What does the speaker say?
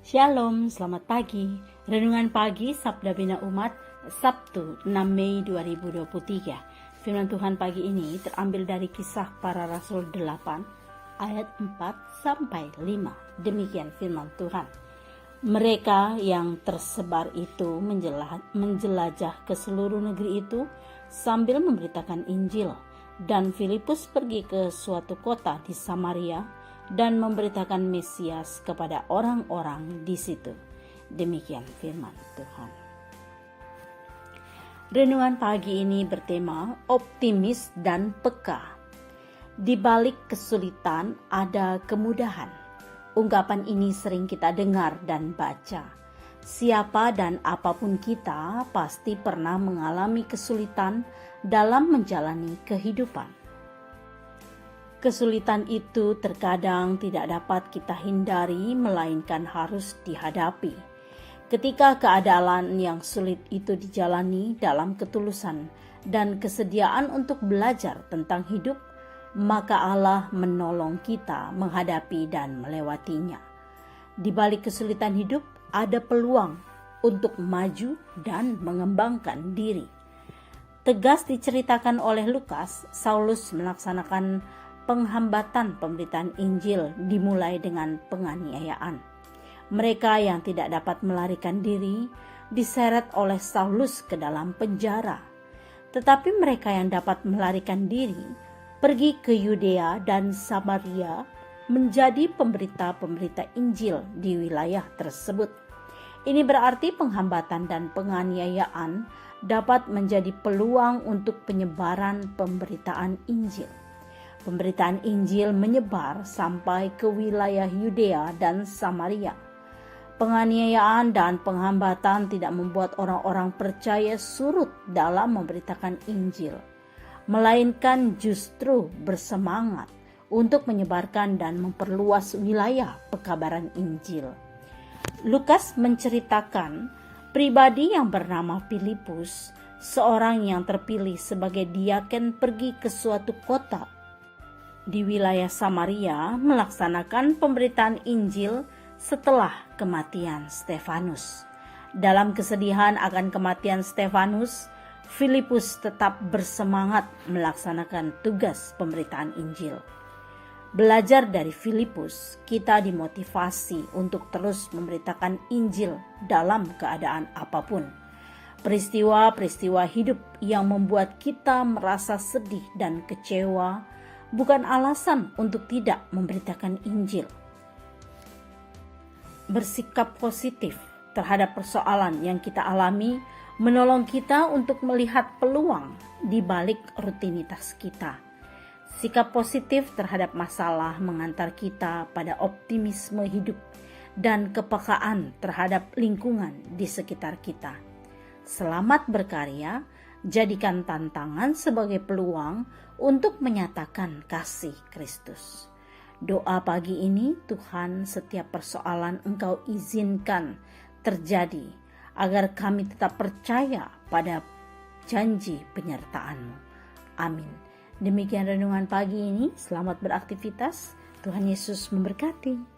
Shalom, selamat pagi. Renungan pagi Sabda Bina Umat, Sabtu 6 Mei 2023. Firman Tuhan pagi ini terambil dari Kisah Para Rasul 8 ayat 4 sampai 5. Demikian firman Tuhan. Mereka yang tersebar itu menjelajah ke seluruh negeri itu sambil memberitakan Injil. Dan Filipus pergi ke suatu kota di Samaria dan memberitakan Mesias kepada orang-orang di situ. Demikian firman Tuhan. Renungan pagi ini bertema optimis dan peka. Di balik kesulitan ada kemudahan. Ungkapan ini sering kita dengar dan baca. Siapa dan apapun kita pasti pernah mengalami kesulitan dalam menjalani kehidupan. Kesulitan itu terkadang tidak dapat kita hindari, melainkan harus dihadapi. Ketika keadaan yang sulit itu dijalani dalam ketulusan dan kesediaan untuk belajar tentang hidup, maka Allah menolong kita menghadapi dan melewatinya. Di balik kesulitan hidup ada peluang untuk maju dan mengembangkan diri. Tegas diceritakan oleh Lukas, Saulus melaksanakan penghambatan pemberitaan Injil dimulai dengan penganiayaan. Mereka yang tidak dapat melarikan diri diseret oleh Saulus ke dalam penjara. Tetapi mereka yang dapat melarikan diri pergi ke Yudea dan Samaria menjadi pemberita-pemberita Injil di wilayah tersebut. Ini berarti penghambatan dan penganiayaan dapat menjadi peluang untuk penyebaran pemberitaan Injil. Pemberitaan Injil menyebar sampai ke wilayah Yudea dan Samaria. Penganiayaan dan penghambatan tidak membuat orang-orang percaya surut dalam memberitakan Injil, melainkan justru bersemangat untuk menyebarkan dan memperluas wilayah pekabaran Injil. Lukas menceritakan pribadi yang bernama Filipus, seorang yang terpilih sebagai diaken, pergi ke suatu kota di wilayah Samaria melaksanakan pemberitaan Injil setelah kematian Stefanus. Dalam kesedihan akan kematian Stefanus, Filipus tetap bersemangat melaksanakan tugas pemberitaan Injil. Belajar dari Filipus, kita dimotivasi untuk terus memberitakan Injil dalam keadaan apapun. Peristiwa-peristiwa hidup yang membuat kita merasa sedih dan kecewa bukan alasan untuk tidak memberitakan Injil. Bersikap positif terhadap persoalan yang kita alami menolong kita untuk melihat peluang di balik rutinitas kita. Sikap positif terhadap masalah mengantar kita pada optimisme hidup dan kepekaan terhadap lingkungan di sekitar kita. Selamat berkarya. Jadikan tantangan sebagai peluang untuk menyatakan kasih Kristus. Doa pagi ini, Tuhan, setiap persoalan Engkau izinkan terjadi agar kami tetap percaya pada janji penyertaan-Mu. Amin. Demikian renungan pagi ini. Selamat beraktivitas. Tuhan Yesus memberkati.